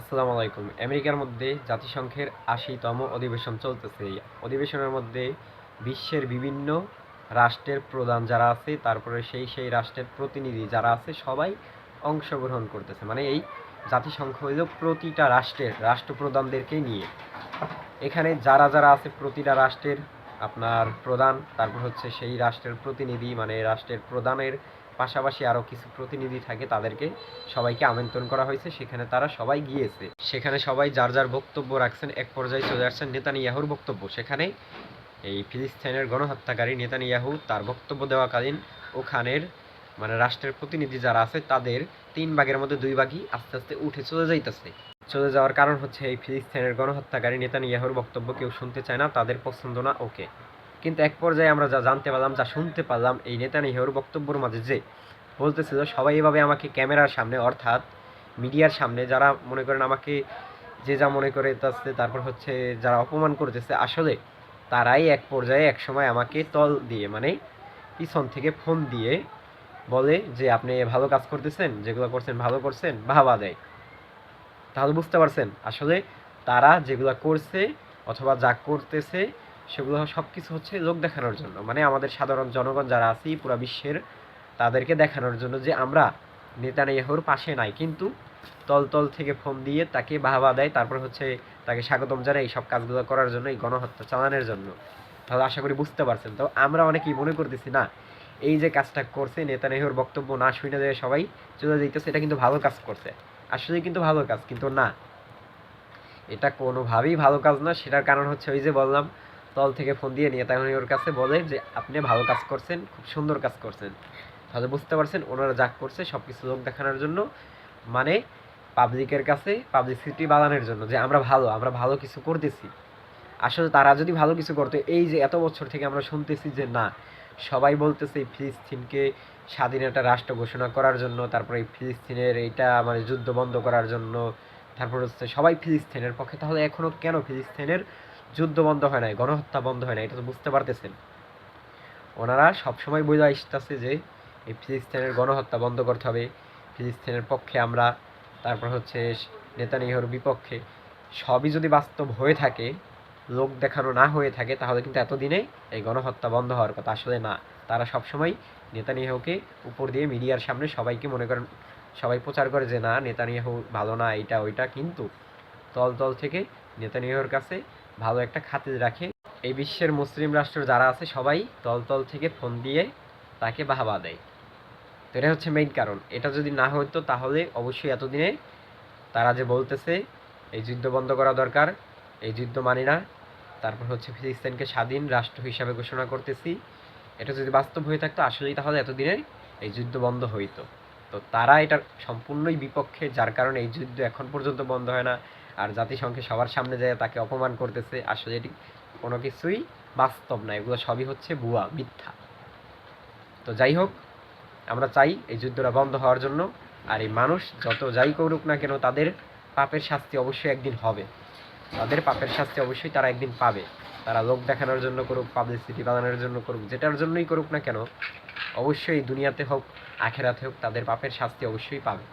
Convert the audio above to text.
আসসালামু আলাইকুম। আমেরিকার মধ্যে জাতিসংঘের ৮০তম অধিবেশন চলতেছে। এই অধিবেশনের মধ্যে বিশ্বের বিভিন্ন রাষ্ট্রের প্রধান যারা আছে, তারপরে সেই রাষ্ট্রের প্রতিনিধি যারা আছে, সবাই অংশগ্রহণ করতেছে। মানে এই জাতিসংঘ হইল প্রতিটা রাষ্ট্রের রাষ্ট্রপ্রধানদেরকে নিয়ে। এখানে যারা আছে প্রতিটা রাষ্ট্রের আপনার প্রধান, তারপর হচ্ছে সেই রাষ্ট্রের প্রতিনিধি, মানে রাষ্ট্রের প্রধানের পাশাপাশি আরও কিছু প্রতিনিধি থাকে, তাদেরকে সবাইকে আমন্ত্রণ করা হয়েছে। সেখানে তারা সবাই গিয়েছে। সেখানে সবাই যার যার বক্তব্য রাখছেন। এক পর্যায়ে চলে আসছেন নেতানিয়াহুর বক্তব্য। সেখানে এই ফিলিস্তিনের গণহত্যাকারী নেতানিয়াহু তার বক্তব্য দেওয়াকালীন ওখানের মানে রাষ্ট্রের প্রতিনিধি যারা আছে তাদের ৩ ভাগের মধ্যে ২ ভাগই আস্তে আস্তে উঠে চলে যাইতেছে। চলে যাওয়ার কারণ হচ্ছে এই ফিলিস্তিনের গণহত্যাকারী নেতানিয়াহুর বক্তব্য কেউ শুনতে চায় না, তাদের পছন্দ না। ওকে, কিন্তু এক পর্যায়ে আমরা যা জানতে পারলাম, যা শুনতে পারলাম, এই নেতানিয়াহুর বক্তব্যের মাঝে যে বলতেছিল সবাই এভাবে আমাকে ক্যামেরার সামনে, অর্থাৎ মিডিয়ার সামনে যারা মনে করেন আমাকে যে যা মনে করে তাছে, তারপর হচ্ছে যারা অপমান করতেছে, আসলে তারাই এক পর্যায়ে এক সময় আমাকে তল দিয়ে মানে পিছন থেকে ফোন দিয়ে বলে যে আপনি ভালো কাজ করতেছেন, যেগুলো করছেন ভালো করছেন, বাহবা দেয়। তাহলে বুঝতে পারছেন আসলে তারা যেগুলো করছে অথবা যা করতেছে সেগুলো সব কিছু হচ্ছে লোক দেখানোর জন্য, মানে আমাদের সাধারণ জনগণ যারা আছি পুরো বিশ্বের, তাদেরকে দেখানোর জন্য যে আমরা নেতানিয়াহুর পাশে নাই, কিন্তু তল তল থেকে ফোন দিয়ে তাকে বাহবা দেয়। তারপর হচ্ছে তাকে স্বাগতম জানায় এই সব কাজগুলো করার জন্য, এই গণহত্যা চালানোর জন্য। তাহলে আশা করি বুঝতে পারছেন। তো আমরা অনেকেই মনে করতেছি না এই যে কাজটা করছে নেতানিয়াহুর বক্তব্য না শুনে যায় সবাই চলে যাইতেছে, এটা কিন্তু ভালো কাজ করছে। আসলে কিন্তু ভালো কাজ, কিন্তু না, এটা কোনোভাবেই ভালো কাজ না। সেটার কারণ হচ্ছে ওই যে বললাম, তল থেকে ফোন দিয়ে নেতানিয়াহুর কাছে বলে যে আপনি ভালো কাজ করছেন, খুব সুন্দর কাজ করছেন। তাহলে বুঝতে পারছেন ওনারা যা করছে সব কিছু লোক দেখানোর জন্য, মানে পাবলিকের কাছে পাবলিসিটি বাড়ানোর জন্য যে আমরা ভালো কিছু করতেছি। আসলে তারা যদি ভালো কিছু করতো, এই যে এত বছর থেকে আমরা শুনতেছি যে না, সবাই বলতেছে ফিলিস্তিনকে স্বাধীন একটা রাষ্ট্র ঘোষণা করার জন্য, তারপরে ফিলিস্তিনের এইটা মানে যুদ্ধ বন্ধ করার জন্য, তারপর হচ্ছে সবাই ফিলিস্তিনের পক্ষে। তাহলে এখনো কেন ফিলিস্তিনের যুদ্ধ বন্ধ হয় নাই, গণহত্যা বন্ধ হয় না? এটা তো বুঝতে পারতেছেন। ওনারা সবসময় বলে আসতেছে যে এই ফিলিস্তিনের গণহত্যা বন্ধ করতে হবে, ফিলিস্তিনের পক্ষে আমরা, তারপর হচ্ছে নেতানিয়াহুর বিপক্ষে। সবই যদি বাস্তব হয়ে থাকে, লোক দেখানো না হয়ে থাকে, তাহলে কিন্তু এতদিনে এই গণহত্যা বন্ধ হওয়ার কথা। আসলে না, তারা সবসময় নেতানিয়াহুকে উপর দিয়ে মিডিয়ার সামনে সবাইকে মনে করেন, সবাই প্রচার করে যে না নেতানিয়াহু ভালো না, এইটা ওইটা, কিন্তু তল তল থেকে নেতানিয়াহুর কাছে ভালো একটা খাতির রাখে। এই বিশ্বের মুসলিম রাষ্ট্র যারা আছে সবাই তল তল থেকে ফোন দিয়ে তাকে বাহবা দেয়। তো এটা হচ্ছে মেইন কারণ। এটা যদি না হতো তাহলে অবশ্যই এতদিনে তারা যে বলতেছে এই যুদ্ধ বন্ধ করা দরকার, এই যুদ্ধ মানি না, তারপর হচ্ছে ফিলিস্তিনকে স্বাধীন রাষ্ট্র হিসাবে ঘোষণা করতেছি, এটা যদি বাস্তব হয়ে থাকতো আসলেই তাহলে এতদিনে এই যুদ্ধ বন্ধ হইতো। তো তারা এটার সম্পূর্ণই বিপক্ষে, যার কারণে এই যুদ্ধ এখন পর্যন্ত বন্ধ হয় না। আর জাতিসংঘে সবার সামনে যায় তাকে অপমান করতেছে। আসলে এটি কোনো কিছুই বাস্তব না, এগুলো সবই হচ্ছে ভুয়া, মিথ্যা। তো যাই হোক, আমরা চাই এই যুদ্ধটা বন্ধ হওয়ার জন্য। আর এই মানুষ যত যাই করুক না কেন, তাদের পাপের শাস্তি অবশ্যই একদিন হবে। তাদের পাপের শাস্তি অবশ্যই তারা একদিন পাবে। তারা লোক দেখানোর জন্য করুক, পাবলিসিটি বানানোর জন্য করুক, যেটার জন্যই করুক না কেন, অবশ্যই দুনিয়াতে হোক আখেরাতে হোক তাদের পাপের শাস্তি অবশ্যই পাবে।